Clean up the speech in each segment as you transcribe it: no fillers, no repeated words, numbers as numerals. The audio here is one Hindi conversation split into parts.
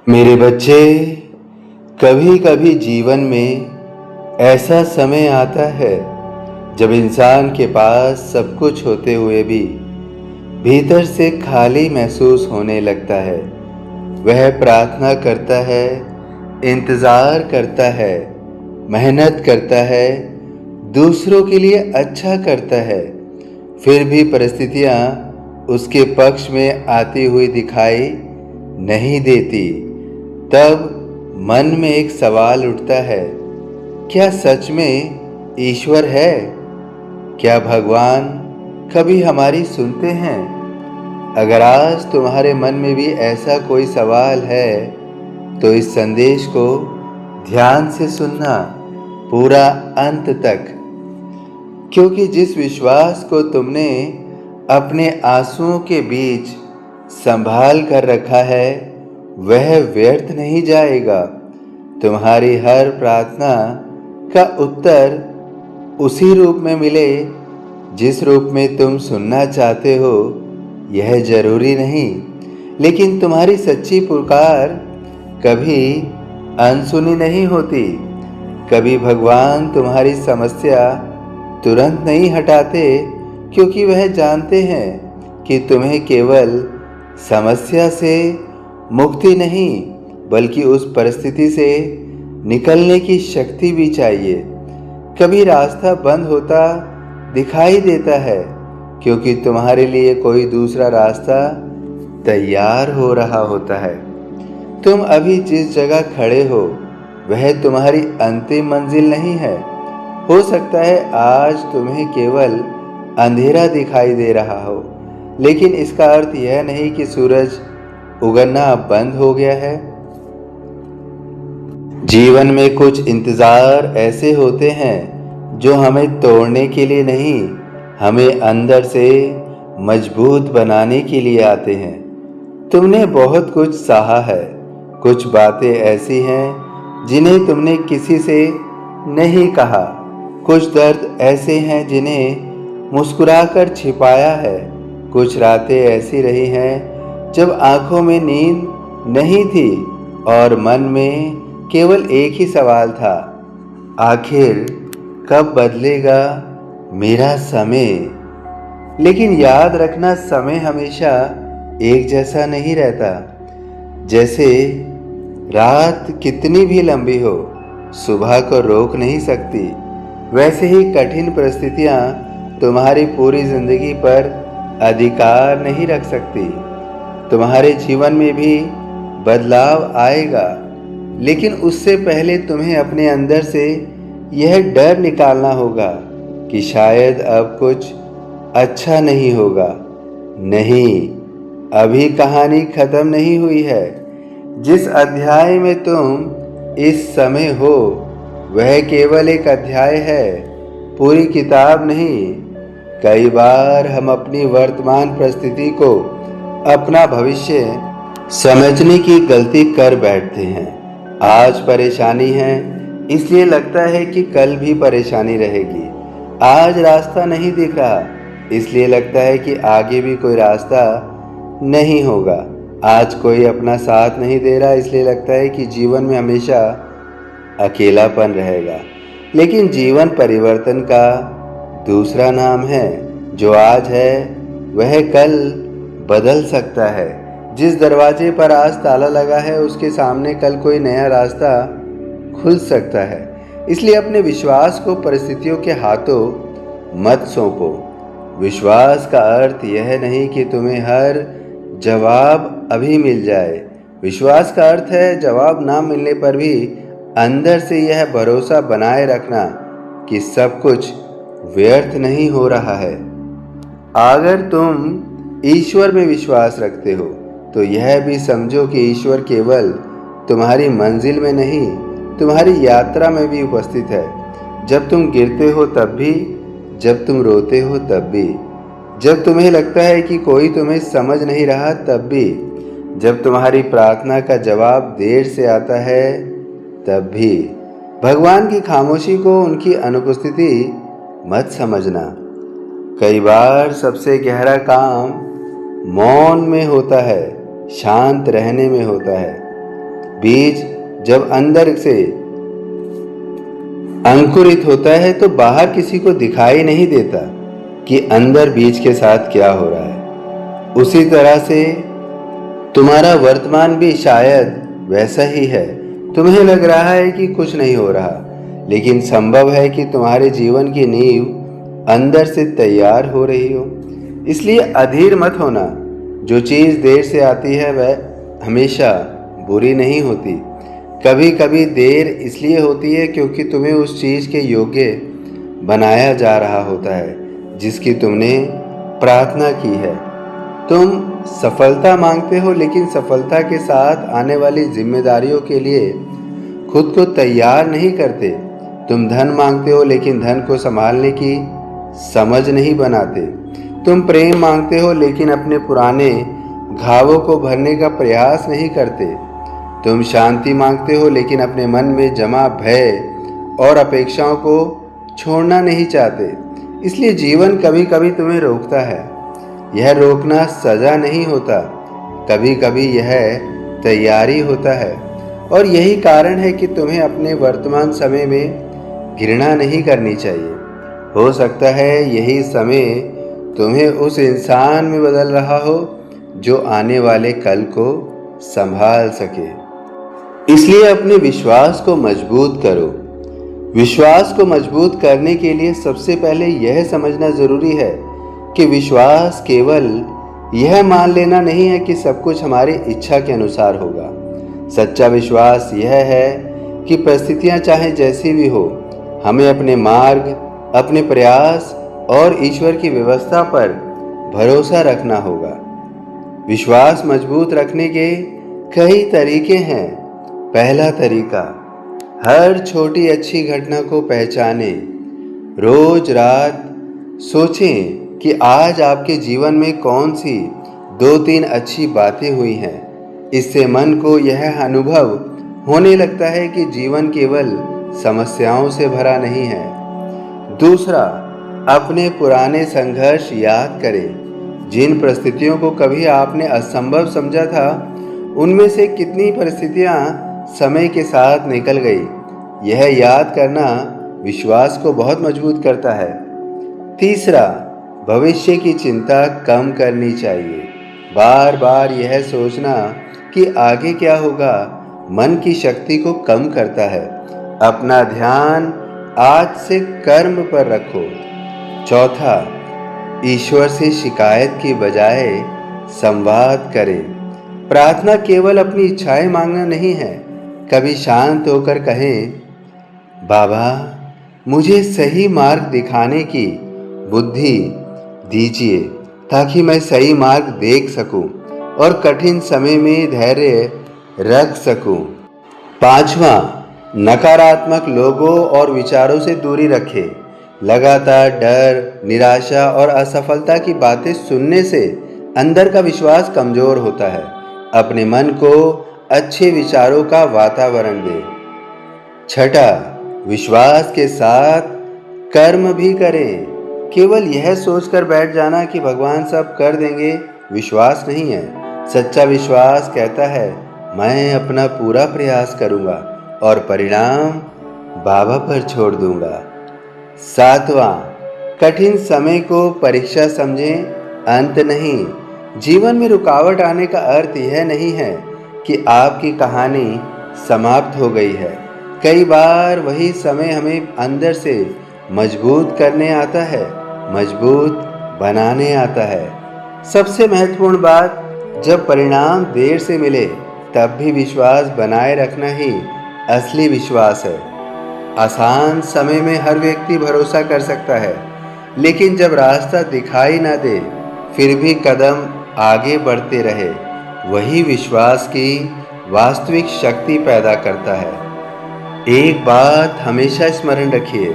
मेरे बच्चे, कभी कभी जीवन में ऐसा समय आता है जब इंसान के पास सब कुछ होते हुए भी भीतर से खाली महसूस होने लगता है। वह प्रार्थना करता है, इंतज़ार करता है, मेहनत करता है, दूसरों के लिए अच्छा करता है, फिर भी परिस्थितियाँ उसके पक्ष में आती हुई दिखाई नहीं देती। तब मन में एक सवाल उठता है, क्या सच में ईश्वर है? क्या भगवान कभी हमारी सुनते हैं? अगर आज तुम्हारे मन में भी ऐसा कोई सवाल है तो इस संदेश को ध्यान से सुनना पूरा अंत तक, क्योंकि जिस विश्वास को तुमने अपने आंसुओं के बीच संभाल कर रखा है वह व्यर्थ नहीं जाएगा। तुम्हारी हर प्रार्थना का उत्तर उसी रूप में मिले जिस रूप में तुम सुनना चाहते हो यह जरूरी नहीं, लेकिन तुम्हारी सच्ची पुकार कभी अनसुनी नहीं होती। कभी भगवान तुम्हारी समस्या तुरंत नहीं हटाते, क्योंकि वह जानते हैं कि तुम्हें केवल समस्या से मुक्ति नहीं बल्कि उस परिस्थिति से निकलने की शक्ति भी चाहिए। कभी रास्ता बंद होता दिखाई देता है क्योंकि तुम्हारे लिए कोई दूसरा रास्ता तैयार हो रहा होता है। तुम अभी जिस जगह खड़े हो वह तुम्हारी अंतिम मंजिल नहीं है। हो सकता है आज तुम्हें केवल अंधेरा दिखाई दे रहा हो, लेकिन इसका अर्थ यह नहीं कि सूरज उगना बंद हो गया है। जीवन में कुछ इंतज़ार ऐसे होते हैं जो हमें तोड़ने के लिए नहीं, हमें अंदर से मजबूत बनाने के लिए आते हैं। तुमने बहुत कुछ सहा है, कुछ बातें ऐसी हैं जिन्हें तुमने किसी से नहीं कहा, कुछ दर्द ऐसे हैं जिन्हें मुस्कुराकर छिपाया है, कुछ रातें ऐसी रही हैं जब आंखों में नींद नहीं थी और मन में केवल एक ही सवाल था, आखिर कब बदलेगा मेरा समय। लेकिन याद रखना, समय हमेशा एक जैसा नहीं रहता। जैसे रात कितनी भी लंबी हो सुबह को रोक नहीं सकती, वैसे ही कठिन परिस्थितियाँ तुम्हारी पूरी जिंदगी पर अधिकार नहीं रख सकती। तुम्हारे जीवन में भी बदलाव आएगा, लेकिन उससे पहले तुम्हें अपने अंदर से यह डर निकालना होगा कि शायद अब कुछ अच्छा नहीं होगा। नहीं, अभी कहानी खत्म नहीं हुई है। जिस अध्याय में तुम इस समय हो वह केवल एक अध्याय है, पूरी किताब नहीं। कई बार हम अपनी वर्तमान परिस्थिति को अपना भविष्य समझने की गलती कर बैठते हैं। आज परेशानी है इसलिए लगता है कि कल भी परेशानी रहेगी। आज रास्ता नहीं दिख रहा इसलिए लगता है कि आगे भी कोई रास्ता नहीं होगा। आज कोई अपना साथ नहीं दे रहा इसलिए लगता है कि जीवन में हमेशा अकेलापन रहेगा। लेकिन जीवन परिवर्तन का दूसरा नाम है। जो आज है वह कल बदल सकता है। जिस दरवाजे पर आज ताला लगा है उसके सामने कल कोई नया रास्ता खुल सकता है। इसलिए अपने विश्वास को परिस्थितियों के हाथों मत सौंपो। विश्वास का अर्थ यह नहीं कि तुम्हें हर जवाब अभी मिल जाए। विश्वास का अर्थ है जवाब ना मिलने पर भी अंदर से यह भरोसा बनाए रखना कि सब कुछ व्यर्थ नहीं हो रहा है। अगर तुम ईश्वर में विश्वास रखते हो तो यह भी समझो कि ईश्वर केवल तुम्हारी मंजिल में नहीं, तुम्हारी यात्रा में भी उपस्थित है। जब तुम गिरते हो तब भी, जब तुम रोते हो तब भी, जब तुम्हें लगता है कि कोई तुम्हें समझ नहीं रहा तब भी, जब तुम्हारी प्रार्थना का जवाब देर से आता है तब भी। भगवान की खामोशी को उनकी अनुपस्थिति मत समझना। कई बार सबसे गहरा काम मौन में होता है, शांत रहने में होता है। बीज जब अंदर से अंकुरित होता है तो बाहर किसी को दिखाई नहीं देता कि अंदर बीज के साथ क्या हो रहा है। उसी तरह से तुम्हारा वर्तमान भी शायद वैसा ही है। तुम्हें लग रहा है कि कुछ नहीं हो रहा, लेकिन संभव है कि तुम्हारे जीवन की नींव अंदर से तैयार हो रही हो। इसलिए अधीर मत होना। जो चीज़ देर से आती है वह हमेशा बुरी नहीं होती। कभी कभी देर इसलिए होती है क्योंकि तुम्हें उस चीज़ के योग्य बनाया जा रहा होता है जिसकी तुमने प्रार्थना की है। तुम सफलता मांगते हो, लेकिन सफलता के साथ आने वाली जिम्मेदारियों के लिए खुद को तैयार नहीं करते। तुम धन मांगते हो, लेकिन धन को संभालने की समझ नहीं बनाते। तुम प्रेम मांगते हो, लेकिन अपने पुराने घावों को भरने का प्रयास नहीं करते। तुम शांति मांगते हो, लेकिन अपने मन में जमा भय और अपेक्षाओं को छोड़ना नहीं चाहते। इसलिए जीवन कभी कभी तुम्हें रोकता है। यह रोकना सजा नहीं होता, कभी कभी यह तैयारी होता है। और यही कारण है कि तुम्हें अपने वर्तमान समय में घृणा नहीं करनी चाहिए। हो सकता है यही समय तुम्हें उस इंसान में बदल रहा हो जो आने वाले कल को संभाल सके। इसलिए अपने विश्वास को मजबूत करो। विश्वास को मजबूत करने के लिए सबसे पहले यह समझना जरूरी है कि विश्वास केवल यह मान लेना नहीं है कि सब कुछ हमारी इच्छा के अनुसार होगा। सच्चा विश्वास यह है कि परिस्थितियां चाहे जैसी भी हो, हमें अपने मार्ग, अपने प्रयास और ईश्वर की व्यवस्था पर भरोसा रखना होगा। विश्वास मजबूत रखने के कई तरीके हैं। पहला तरीका, हर छोटी अच्छी घटना को पहचानें। रोज रात सोचें कि आज आपके जीवन में कौन सी 2-3 अच्छी बातें हुई हैं। इससे मन को यह अनुभव होने लगता है कि जीवन केवल समस्याओं से भरा नहीं है। दूसरा, अपने पुराने संघर्ष याद करें। जिन परिस्थितियों को कभी आपने असंभव समझा था, उनमें से कितनी परिस्थितियां समय के साथ निकल गई। यह याद करना विश्वास को बहुत मजबूत करता है। तीसरा, भविष्य की चिंता कम करनी चाहिए। बार बार यह सोचना कि आगे क्या होगा मन की शक्ति को कम करता है। अपना ध्यान आज से कर्म पर रखो। चौथा, ईश्वर से शिकायत की बजाय संवाद करें। प्रार्थना केवल अपनी इच्छाएं मांगना नहीं है। कभी शांत होकर कहें, बाबा मुझे सही मार्ग दिखाने की बुद्धि दीजिए ताकि मैं सही मार्ग देख सकूं और कठिन समय में धैर्य रख सकूं। पांचवा, नकारात्मक लोगों और विचारों से दूरी रखें। लगातार डर, निराशा और असफलता की बातें सुनने से अंदर का विश्वास कमजोर होता है। अपने मन को अच्छे विचारों का वातावरण दें। छठा, विश्वास के साथ कर्म भी करें। केवल यह सोचकर बैठ जाना कि भगवान सब कर देंगे विश्वास नहीं है। सच्चा विश्वास कहता है, मैं अपना पूरा प्रयास करूंगा और परिणाम बाबा पर छोड़ दूंगा। सातवां, कठिन समय को परीक्षा समझें, अंत नहीं। जीवन में रुकावट आने का अर्थ यह नहीं है कि आपकी कहानी समाप्त हो गई है। कई बार वही समय हमें अंदर से मजबूत करने आता है, मजबूत बनाने आता है। सबसे महत्वपूर्ण बात, जब परिणाम देर से मिले तब भी विश्वास बनाए रखना ही असली विश्वास है। आसान समय में हर व्यक्ति भरोसा कर सकता है, लेकिन जब रास्ता दिखाई ना दे फिर भी कदम आगे बढ़ते रहे, वही विश्वास की वास्तविक शक्ति पैदा करता है। एक बात हमेशा स्मरण रखिए,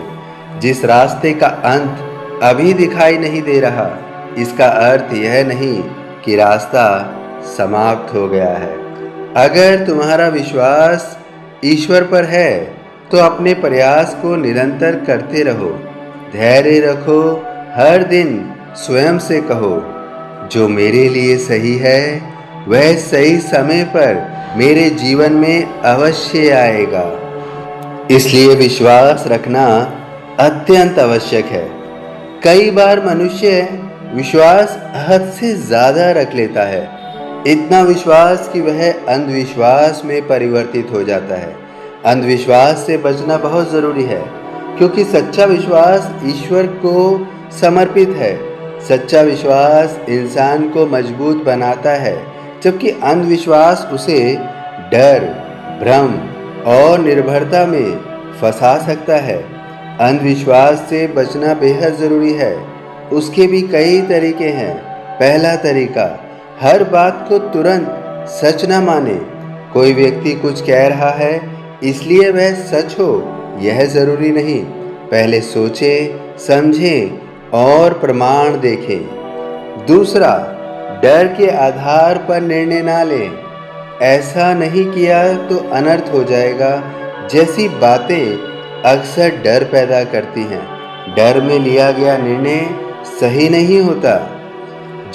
जिस रास्ते का अंत अभी दिखाई नहीं दे रहा, इसका अर्थ यह नहीं कि रास्ता समाप्त हो गया है। अगर तुम्हारा विश्वास ईश्वर पर है तो अपने प्रयास को निरंतर करते रहो। धैर्य रखो। हर दिन स्वयं से कहो, जो मेरे लिए सही है वह सही समय पर मेरे जीवन में अवश्य आएगा। इसलिए विश्वास रखना अत्यंत आवश्यक है। कई बार मनुष्य विश्वास हद से ज़्यादा रख लेता है, इतना विश्वास कि वह अंधविश्वास में परिवर्तित हो जाता है। अंधविश्वास से बचना बहुत ज़रूरी है, क्योंकि सच्चा विश्वास ईश्वर को समर्पित है। सच्चा विश्वास इंसान को मजबूत बनाता है, जबकि अंधविश्वास उसे डर, भ्रम और निर्भरता में फंसा सकता है। अंधविश्वास से बचना बेहद ज़रूरी है। उसके भी कई तरीके हैं। पहला तरीका, हर बात को तुरंत सच न माने। कोई व्यक्ति कुछ कह रहा है इसलिए वह सच हो, यह ज़रूरी नहीं। पहले सोचे, समझे और प्रमाण देखें। दूसरा, डर के आधार पर निर्णय ना लें। ऐसा नहीं किया तो अनर्थ हो जाएगा जैसी बातें अक्सर डर पैदा करती हैं। डर में लिया गया निर्णय सही नहीं होता।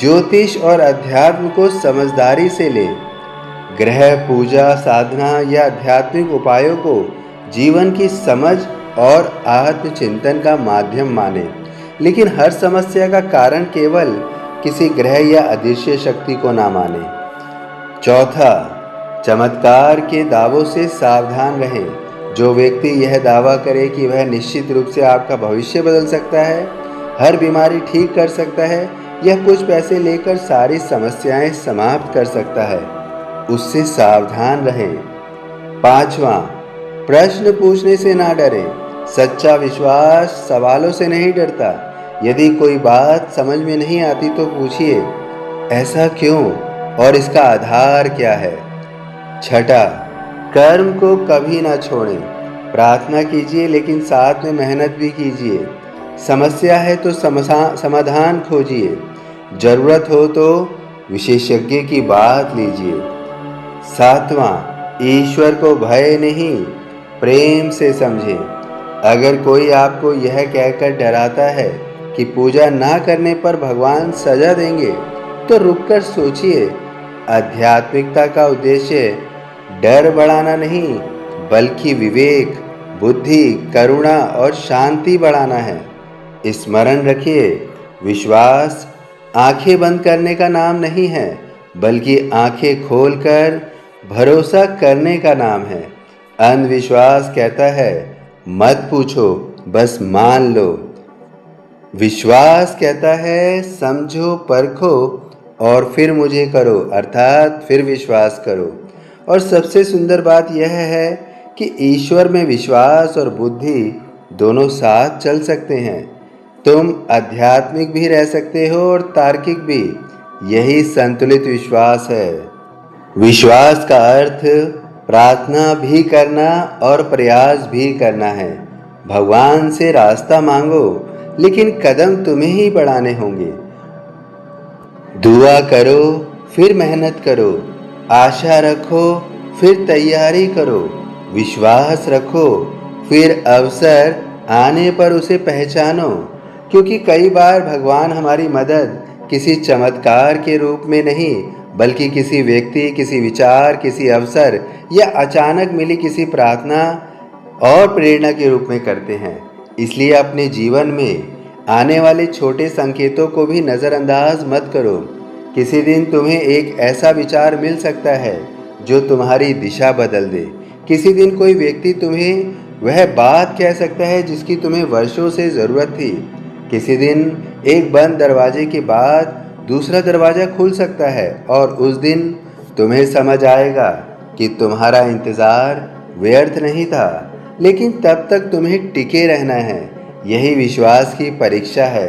ज्योतिष और अध्यात्म को समझदारी से लें। ग्रह पूजा, साधना या आध्यात्मिक उपायों को जीवन की समझ और आत्मचिंतन का माध्यम माने, लेकिन हर समस्या का कारण केवल किसी ग्रह या अदृश्य शक्ति को ना माने। चौथा, चमत्कार के दावों से सावधान रहें। जो व्यक्ति यह दावा करे कि वह निश्चित रूप से आपका भविष्य बदल सकता है, हर बीमारी ठीक कर सकता है या कुछ पैसे लेकर सारी समस्याएं समाप्त कर सकता है, उससे सावधान रहें। पांचवा, प्रश्न पूछने से ना डरें। सच्चा विश्वास सवालों से नहीं डरता। यदि कोई बात समझ में नहीं आती तो पूछिए, ऐसा क्यों और इसका आधार क्या है। छठा, कर्म को कभी ना छोड़ें। प्रार्थना कीजिए, लेकिन साथ में मेहनत भी कीजिए। समस्या है तो समाधान खोजिए। जरूरत हो तो विशेषज्ञ की बात लीजिए। सातवां, ईश्वर को भय नहीं, प्रेम से समझें। अगर कोई आपको यह कहकर डराता है कि पूजा ना करने पर भगवान सजा देंगे, तो रुककर सोचिए। आध्यात्मिकता का उद्देश्य डर बढ़ाना नहीं, बल्कि विवेक, बुद्धि, करुणा और शांति बढ़ाना है। स्मरण रखिए, विश्वास आंखें बंद करने का नाम नहीं है, बल्कि आंखें खोलकर भरोसा करने का नाम है। अंधविश्वास कहता है मत पूछो, बस मान लो। विश्वास कहता है समझो, परखो और फिर मुझे करो, अर्थात फिर विश्वास करो। और सबसे सुंदर बात यह है कि ईश्वर में विश्वास और बुद्धि दोनों साथ चल सकते हैं। तुम आध्यात्मिक भी रह सकते हो और तार्किक भी। यही संतुलित विश्वास है। विश्वास का अर्थ प्रार्थना भी करना और प्रयास भी करना है। भगवान से रास्ता मांगो, लेकिन कदम तुम्हें ही बढ़ाने होंगे। दुआ करो, फिर मेहनत करो। आशा रखो, फिर तैयारी करो। विश्वास रखो, फिर अवसर आने पर उसे पहचानो। क्योंकि कई बार भगवान हमारी मदद किसी चमत्कार के रूप में नहीं, बल्कि किसी व्यक्ति, किसी विचार, किसी अवसर या अचानक मिली किसी प्रार्थना और प्रेरणा के रूप में करते हैं। इसलिए अपने जीवन में आने वाले छोटे संकेतों को भी नज़रअंदाज मत करो। किसी दिन तुम्हें एक ऐसा विचार मिल सकता है जो तुम्हारी दिशा बदल दे। किसी दिन कोई व्यक्ति तुम्हें वह बात कह सकता है जिसकी तुम्हें वर्षों से ज़रूरत थी। किसी दिन एक बंद दरवाजे के बाद दूसरा दरवाज़ा खुल सकता है और उस दिन तुम्हें समझ आएगा कि तुम्हारा इंतज़ार व्यर्थ नहीं था। लेकिन तब तक तुम्हें टिके रहना है। यही विश्वास की परीक्षा है।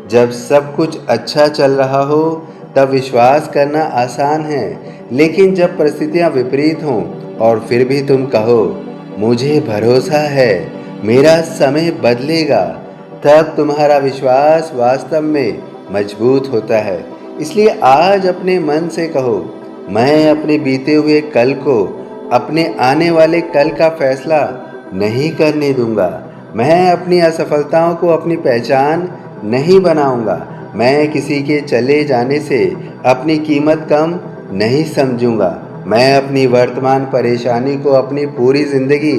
जब सब कुछ अच्छा चल रहा हो तब विश्वास करना आसान है, लेकिन जब परिस्थितियां विपरीत हों और फिर भी तुम कहो मुझे भरोसा है, मेरा समय बदलेगा, तब तुम्हारा विश्वास वास्तव में मजबूत होता है। इसलिए आज अपने मन से कहो, मैं अपने बीते हुए कल को अपने आने वाले कल का फैसला नहीं करने दूंगा। मैं अपनी असफलताओं को अपनी पहचान नहीं बनाऊंगा। मैं किसी के चले जाने से अपनी कीमत कम नहीं समझूंगा। मैं अपनी वर्तमान परेशानी को अपनी पूरी जिंदगी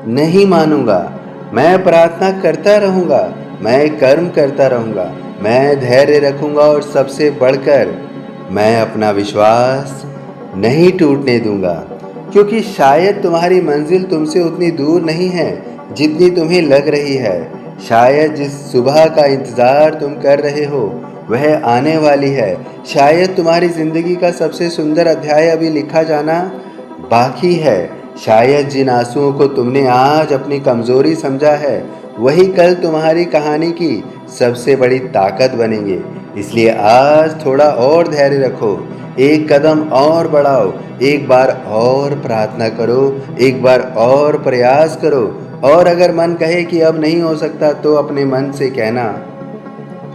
नहीं मानूंगा। मैं प्रार्थना करता रहूंगा, मैं कर्म करता रहूंगा, मैं धैर्य रखूंगा और सबसे बढ़कर मैं अपना विश्वास नहीं टूटने दूंगा। क्योंकि शायद तुम्हारी मंजिल तुमसे उतनी दूर नहीं है जितनी तुम्हें लग रही है। शायद जिस सुबह का इंतज़ार तुम कर रहे हो वह आने वाली है। शायद तुम्हारी ज़िंदगी का सबसे सुंदर अध्याय अभी लिखा जाना बाकी है। शायद जिन आंसुओं को तुमने आज अपनी कमज़ोरी समझा है वही कल तुम्हारी कहानी की सबसे बड़ी ताकत बनेंगे। इसलिए आज थोड़ा और धैर्य रखो, एक कदम और बढ़ाओ, एक बार और प्रार्थना करो, एक बार और प्रयास करो। और अगर मन कहे कि अब नहीं हो सकता तो अपने मन से कहना,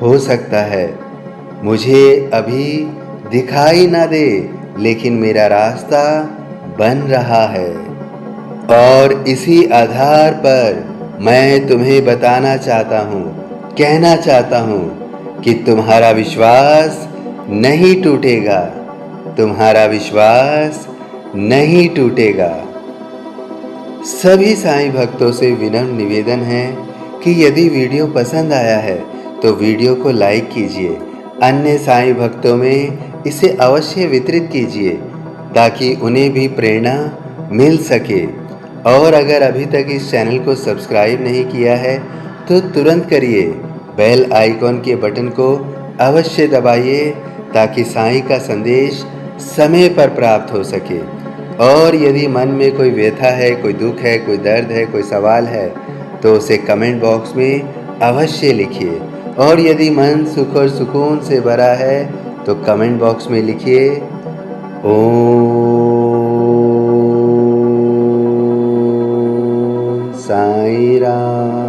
हो सकता है मुझे अभी दिखाई ना दे लेकिन मेरा रास्ता बन रहा है। और इसी आधार पर मैं तुम्हें बताना चाहता हूँ, कहना चाहता हूँ कि तुम्हारा विश्वास नहीं टूटेगा, तुम्हारा विश्वास नहीं टूटेगा। सभी साईं भक्तों से विनम्र निवेदन है कि यदि वीडियो पसंद आया है तो वीडियो को लाइक कीजिए, अन्य साईं भक्तों में इसे अवश्य वितरित कीजिए ताकि उन्हें भी प्रेरणा मिल सके। और अगर अभी तक इस चैनल को सब्सक्राइब नहीं किया है तो तुरंत करिए, बेल आइकॉन के बटन को अवश्य दबाइए ताकि साईं का संदेश समय पर प्राप्त हो सके। और यदि मन में कोई व्यथा है, कोई दुख है, कोई दर्द है, कोई सवाल है तो उसे कमेंट बॉक्स में अवश्य लिखिए। और यदि मन सुख और सुकून से भरा है तो कमेंट बॉक्स में लिखिए ओम साईं राम।